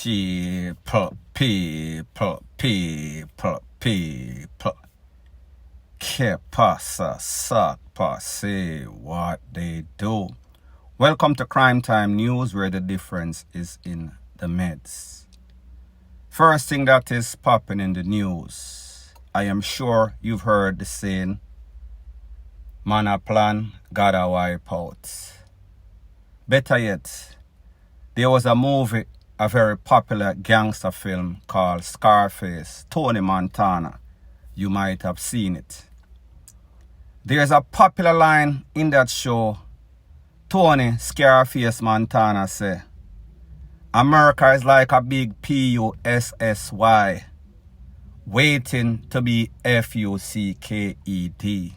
People. Que pasa, suck, passe, what they do. Welcome to Crime Time News, where the difference is in the meds. First thing that is popping in the news. I am sure you've heard the saying, man a plan, God a wipe out. Better yet, there was a movie, a very popular gangster film called Scarface, Tony Montana. You might have seen it. There's a popular line in that show. Tony Scarface Montana say, America is like a big PUSSY waiting to be FUCKED.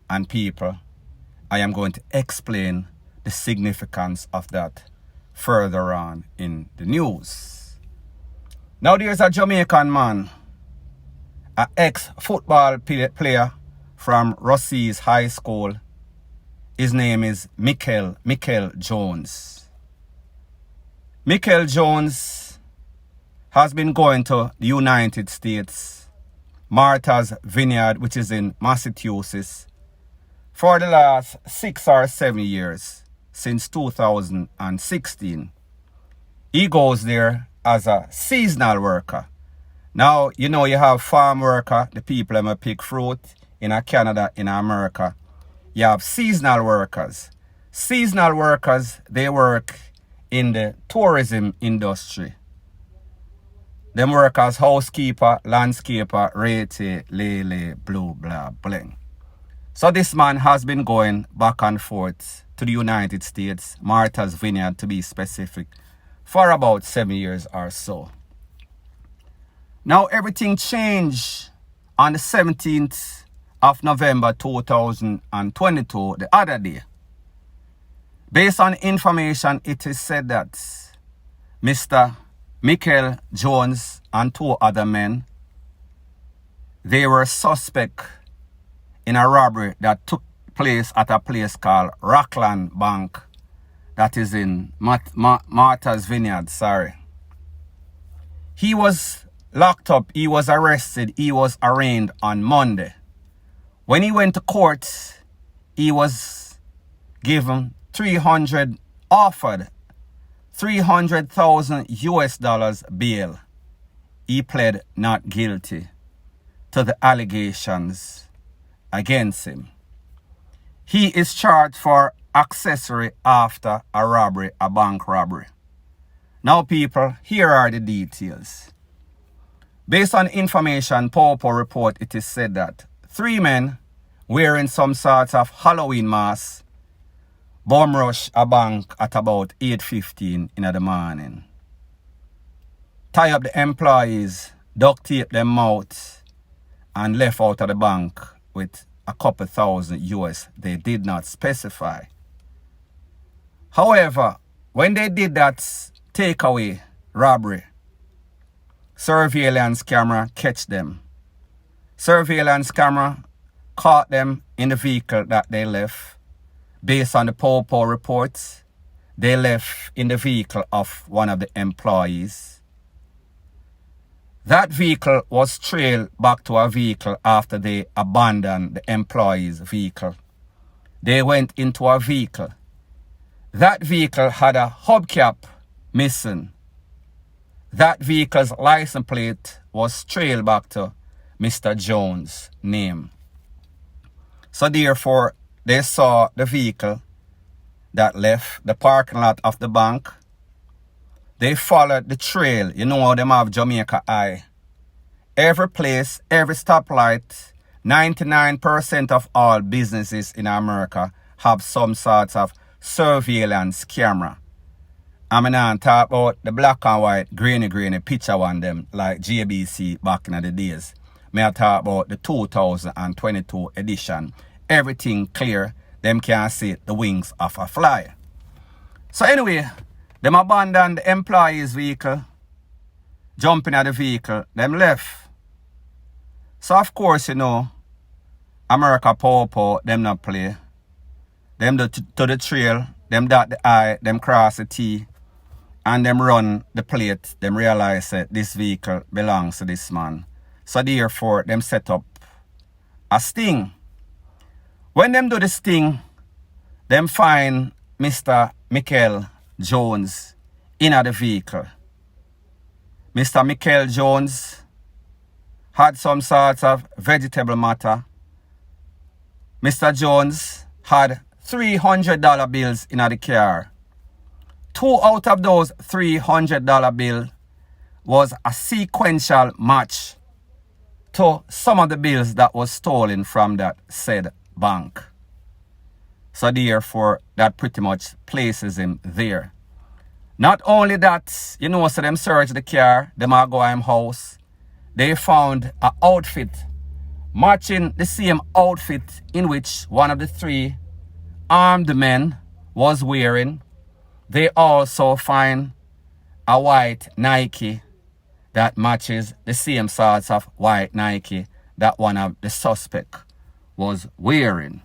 And people, I am going to explain the significance of that further on in the news. Now there's a Jamaican man, an ex-football player from Rossi's High School. His name is Miquel Jones. Miquel Jones has been going to the United States, Martha's Vineyard, which is in Massachusetts, for the last 6 or 7 years, since 2016. He goes there as a seasonal worker. Now, you know you have farm worker, the people that pick fruit in Canada, in America. You have seasonal workers. Seasonal workers, they work in the tourism industry. Them work as housekeeper, landscaper, rete, lele, blue, blah, bling. So this man has been going back and forth to the United States, Martha's Vineyard to be specific, for about 7 years or so. Now everything changed on the 17th of November 2022, the other day. Based on information, it is said that Mr. Miquel Jones and 2 other men, they were suspect in a robbery that took place at a place called Rockland Bank, that is in Martha's Vineyard, He was locked up, he was arrested, he was arraigned on Monday. When he went to court, he was given offered $300,000 bail. He pled not guilty to the allegations against him. He is charged for accessory after a robbery, a bank robbery. Now people, here are the details. Based on information, Popo report, it is said that 3 men wearing some sort of Halloween mask bomb rush a bank at about 8:15 in the morning. Tie up the employees, duct tape their mouth, and left out of the bank with a couple thousand US. They did not specify. However, when they did that takeaway robbery, surveillance camera catch them. Surveillance camera caught them in the vehicle that they left. Based on the Popo reports, they left in the vehicle of one of the employees. That vehicle was trailed back to a vehicle after they abandoned the employee's vehicle. They went into a vehicle. That vehicle had a hubcap missing. That vehicle's license plate was trailed back to Mr. Jones' name. So therefore, they saw the vehicle that left the parking lot of the bank. They followed the trail. You know how them have Jamaica eye. Every place, every stoplight, 99% of all businesses in America have some sort of surveillance camera. I'm not talk about the black and white, grainy picture one them like JBC back in the days. May I talk about the 2022 edition. Everything clear. Them can see the wings of a fly. So anyway, them abandoned the employee's vehicle, jumping at the vehicle, them left. So of course, you know, America Popo, them not play. Them to the trail, them dot the I, them cross the T. and them run the plate, them realize that this vehicle belongs to this man. So therefore, them set up a sting. When them do the sting, them find Mr. Miquel Jones in the vehicle. Mr. Miquel Jones had some sort of vegetable matter. Mr. Jones had $300 bills in the car. 2 out of those $300 bills was a sequential match to some of the bills that was stolen from that said bank. So therefore, that pretty much places him there. Not only that, you know, so them search the car, them are go him house. They found an outfit matching the same outfit in which one of the 3 armed men was wearing. They also find a white Nike that matches the same sorts of white Nike that one of the suspect was wearing.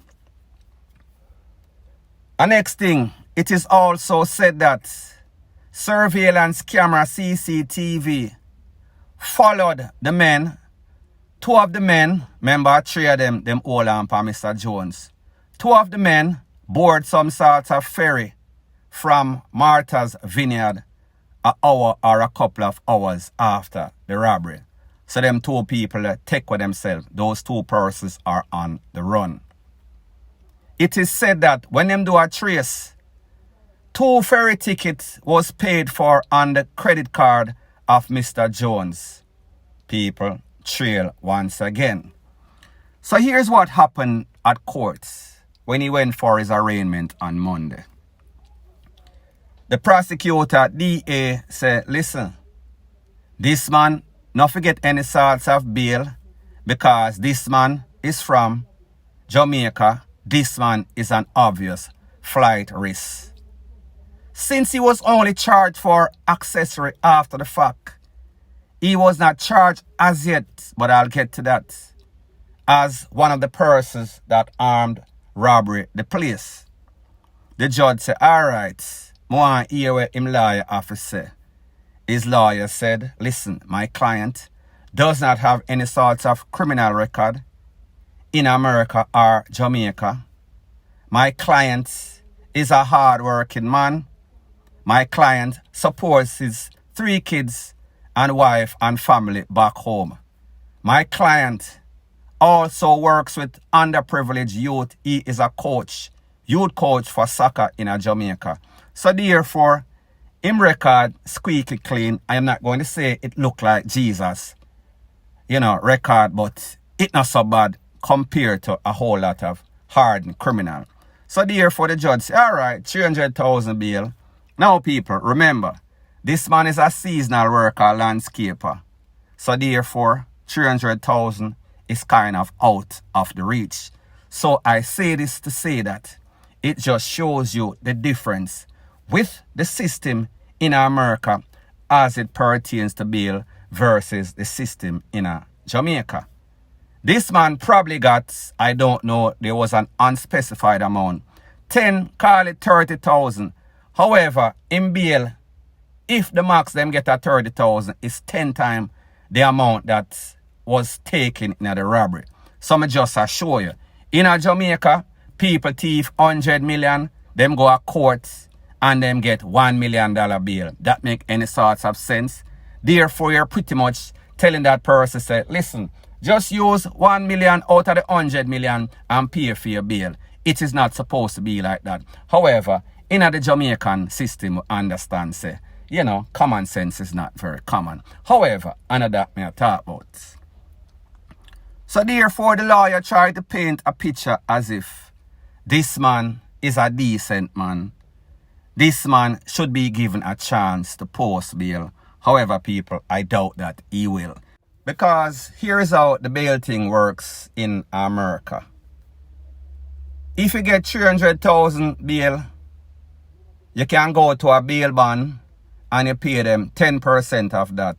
And next thing, it is also said that surveillance camera CCTV followed the men. 2 of the men, remember 3 of them all on for Mr. Jones. 2 of the men board some sort of ferry from Martha's Vineyard an hour or a couple of hours after the robbery. So them 2 people take with themselves. Those 2 persons are on the run. It is said that when them do a trace, 2 ferry tickets was paid for on the credit card of Mr. Jones. People trail once again. So here's what happened at courts when he went for his arraignment on Monday. The prosecutor, DA, said, listen, this man not forget any sorts of bail because this man is from Jamaica. This man is an obvious flight risk. Since he was only charged for accessory after the fact, he was not charged as yet, but I'll get to that, as one of the persons that armed robbery the place. The judge said, all right, I want to hear what him lawyer have to say. His lawyer said, listen, my client does not have any sort of criminal record in America or Jamaica. My client is a hard-working man. My client supports his 3 kids and wife and family back home. My client also works with underprivileged youth. He is a coach, youth coach for soccer in Jamaica. So therefore, him record squeaky clean. I am not going to say it look like Jesus, record, but it not so bad compared to a whole lot of hardened criminal. So therefore, the judge said, all right, 300,000 bail. Now, people, remember, this man is a seasonal worker, landscaper. So therefore, 300,000 is kind of out of the reach. So I say this to say that it just shows you the difference with the system in America as it pertains to bail versus the system in Jamaica. This man probably got, I don't know, there was an unspecified amount. 10, call it 30,000. However, in bail, if the max them get a 30,000, it's 10 times the amount that was taken in the robbery. So I just assure you, in Jamaica, people thief 100 million, them go to court and them get $1 million bail. That make any sorts of sense. Therefore, you're pretty much telling that person, say, listen, just use 1 million out of the 100 million and pay for your bail. It is not supposed to be like that. However, in the Jamaican system, understand, say, common sense is not very common. However, another that may talk about. So therefore, the lawyer tried to paint a picture as if this man is a decent man. This man should be given a chance to post bail. However, people, I doubt that he will. Because here's how the bail thing works in America. If you get 300,000 bail, you can go to a bail bond and you pay them 10% of that.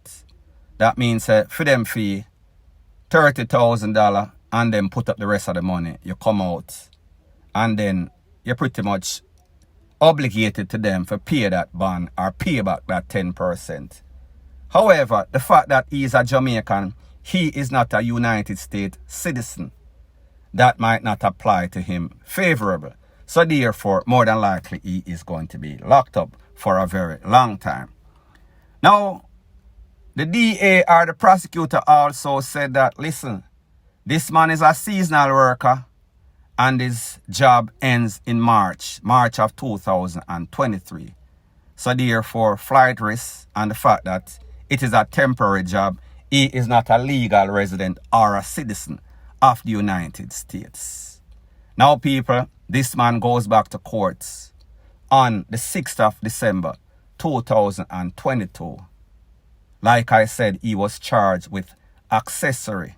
That means for them fee, $30,000 and then put up the rest of the money. You come out and then you pretty much obligated to them for pay that bond or pay back that 10%. However, the fact that he is a Jamaican, he is not a United States citizen. That might not apply to him favorable. So therefore, more than likely, he is going to be locked up for a very long time. Now, the DA or the prosecutor also said that, listen, this man is a seasonal worker and his job ends in March of 2023. So therefore, flight risk and the fact that it is a temporary job, he is not a legal resident or a citizen of the United States. Now, people, this man goes back to courts on the 6th of December 2022. Like I said, he was charged with accessory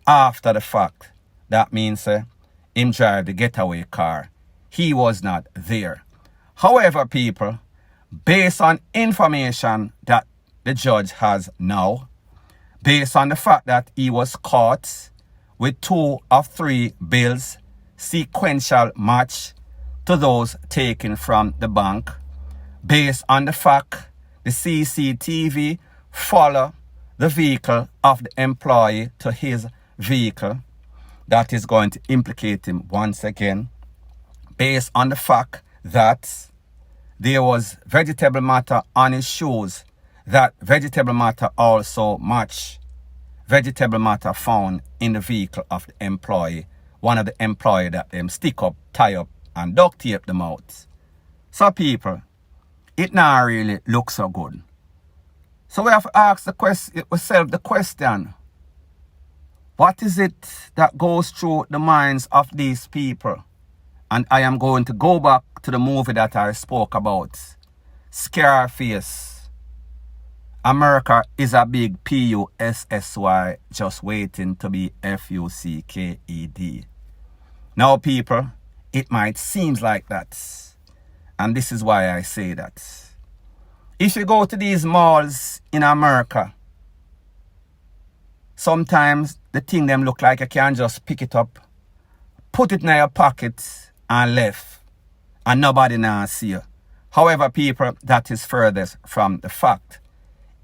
after the fact. That means him drive the getaway car. He was not there. However, people, based on information that the judge has now, based on the fact that he was caught with 2 of 3 bills sequential match to those taken from the bank, based on the fact the CCTV follow the vehicle of the employee to his vehicle, that is going to implicate him once again, based on the fact that there was vegetable matter on his shoes, that vegetable matter also match vegetable matter found in the vehicle of the employee, one of the employee that them stick up, tie up, and duct tape them out. So people, it now really looks so good. So we have to ask ourselves the question, what is it that goes through the minds of these people? And I am going to go back to the movie that I spoke about, Scarface. America is a big P-U-S-S-Y just waiting to be F-U-C-K-E-D. Now, people, it might seem like that. And this is why I say that. If you go to these malls in America, sometimes the thing them look like you can just pick it up, put it in your pocket and left. And nobody now see you. However, people, that is furthest from the fact.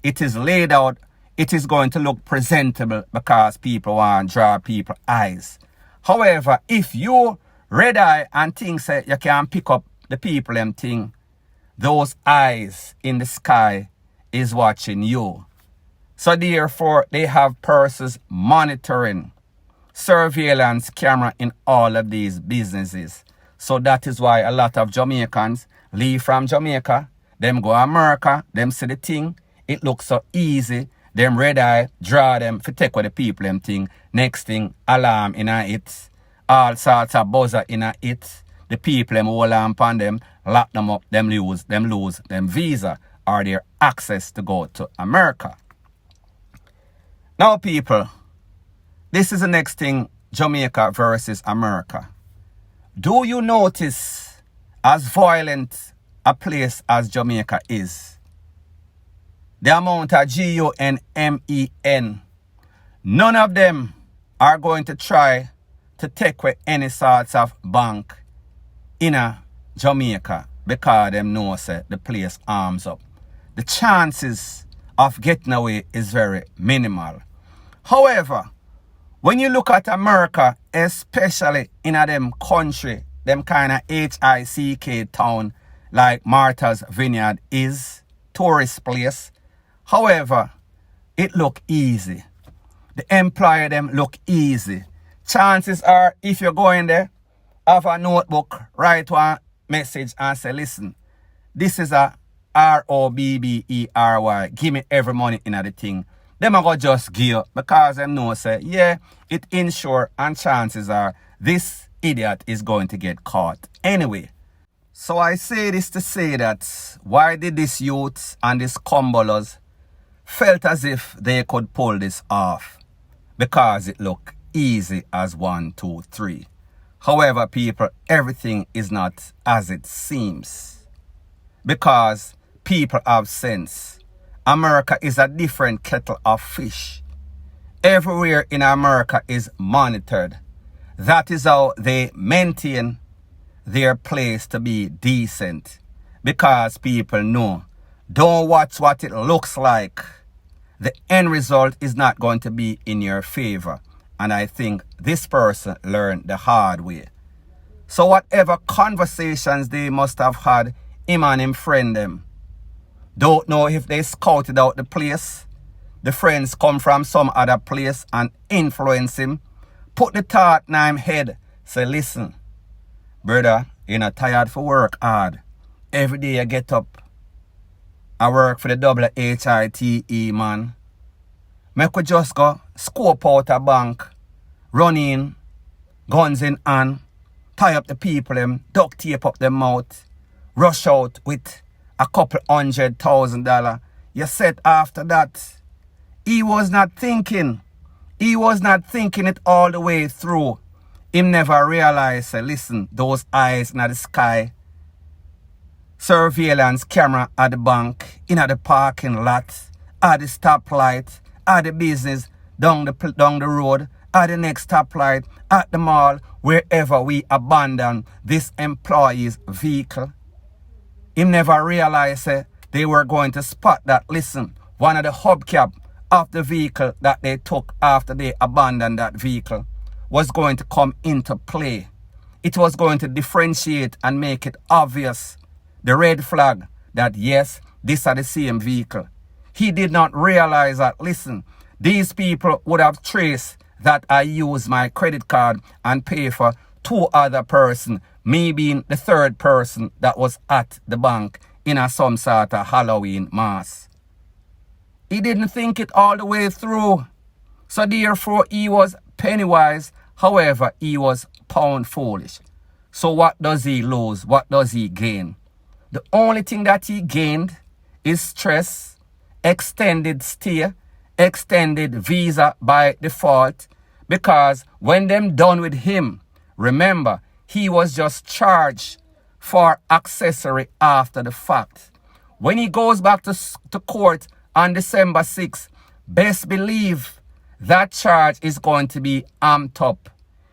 It is laid out, it is going to look presentable because people want to draw people's eyes. However, if you red eye and think say you can pick up the people and thing, those eyes in the sky is watching you. So therefore, they have persons monitoring, surveillance camera in all of these businesses. So that is why a lot of Jamaicans leave from Jamaica, them go to America, them see the thing. It looks so easy. Them red eye, draw them, for take with the people them thing. Next thing, alarm in a it. All sorts of buzzer in a it. The people them hold on upon them, lock them up, them lose them visa or their access to go to America. Now, people, this is the next thing, Jamaica versus America. Do you notice as violent a place as Jamaica is, the amount of G-U-N-M-E-N, none of them are going to try to take away any sorts of bank in a Jamaica because them know say the place arms up. The chances of getting away is very minimal. However, when you look at America, especially in a them country, them kind of H-I-C-K town like Martha's Vineyard is, tourist place. However, it look easy. The employer them look easy. Chances are, if you're going there, have a notebook, write one message and say, listen, this is a R0BB. Give me every money in the thing. Them are going to just give you because them know say, yeah, it insure and chances are this idiot is going to get caught anyway. So I say this to say that why did this youth and these cumbullers felt as if they could pull this off? Because it looked easy as 1, 2, 3. However, people, everything is not as it seems. Because people have sense. America is a different kettle of fish. Everywhere in America is monitored. That is how they maintain their place to be decent. Because people know, don't watch what it looks like. The end result is not going to be in your favor. And I think this person learned the hard way. So whatever conversations they must have had, him and him friend them. Don't know if they scouted out the place. The friends come from some other place and influence him. Put the thought in him head. Say, listen, brother, you're not tired for work hard. Every day you get up. I work for the WHITE, man. Make we just go scope out a bank, run in, guns in hand, tie up the people, them, duct tape up their mouth, rush out with a couple $100,000. You said after that, he was not thinking. He was not thinking it all the way through. He never realized, listen, those eyes in the sky, surveillance camera at the bank, in the parking lot, at the stoplight, at the business, down the road, at the next stoplight, at the mall, wherever we abandon this employee's vehicle. He never realized they were going to spot that, listen, one of the hubcap of the vehicle that they took after they abandoned that vehicle was going to come into play. It was going to differentiate and make it obvious, the red flag, that yes, these are the same vehicle. He did not realize that, listen, these people would have traced that I use my credit card and pay for two other person, me being the third person that was at the bank in some sort of Halloween mass. He didn't think it all the way through. So therefore he was penny wise, however he was pound foolish. So what does he lose? What does he gain? The only thing that he gained is stress, extended stay, extended visa by default, because when them done with him, remember, he was just charged for accessory after the fact. When he goes back to court on December 6th, best believe that charge is going to be amped up.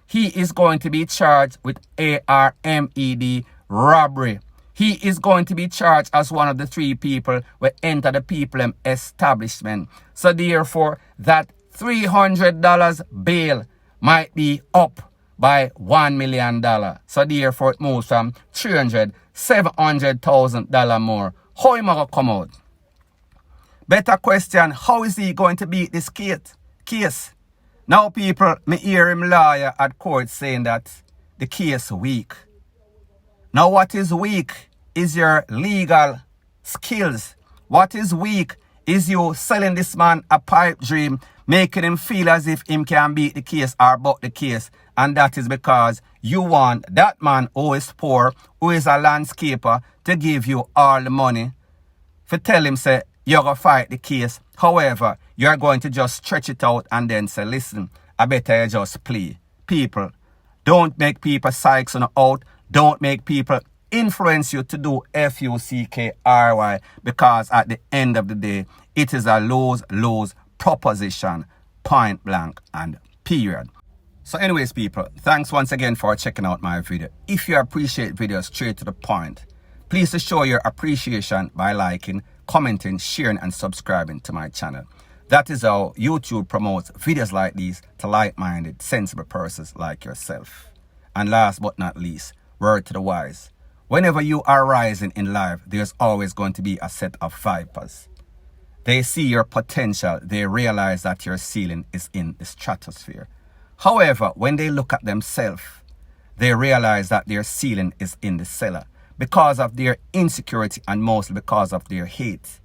He is going to be charged with R0BB robbery. He is going to be charged as one of the three people who enter the People establishment. So therefore, that $300 bail might be up by $1 million. So therefore, it moves from $300,000, $700,000 more. How am I going to come out? Better question, how is he going to beat this case? Now people, me hear him lawyer at court saying that the case weak. Now what is weak is your legal skills. What is weak is you selling this man a pipe dream, making him feel as if him can beat the case or buck the case. And that is because you want that man who is poor, who is a landscaper, to give you all the money. For tell him, say, you're going to fight the case. However, you're going to just stretch it out and then say, listen, I better just play. People, don't make people psychs on out. Don't make people influence you to do FUCKRY, because at the end of the day, it is a lose-lose proposition, point blank and period. So anyways, people, thanks once again for checking out my video. If you appreciate videos straight to the point, please show your appreciation by liking, commenting, sharing and subscribing to my channel. That is how YouTube promotes videos like these to like-minded, sensible persons like yourself. And last but not least, word to the wise. Whenever you are rising in life, there's always going to be a set of vipers. They see your potential. They realize that your ceiling is in the stratosphere. However, when they look at themselves, they realize that their ceiling is in the cellar because of their insecurity and mostly because of their hate.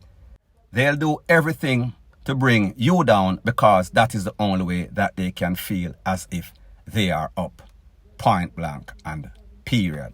They'll do everything to bring you down because that is the only way that they can feel as if they are up. Point blank and period.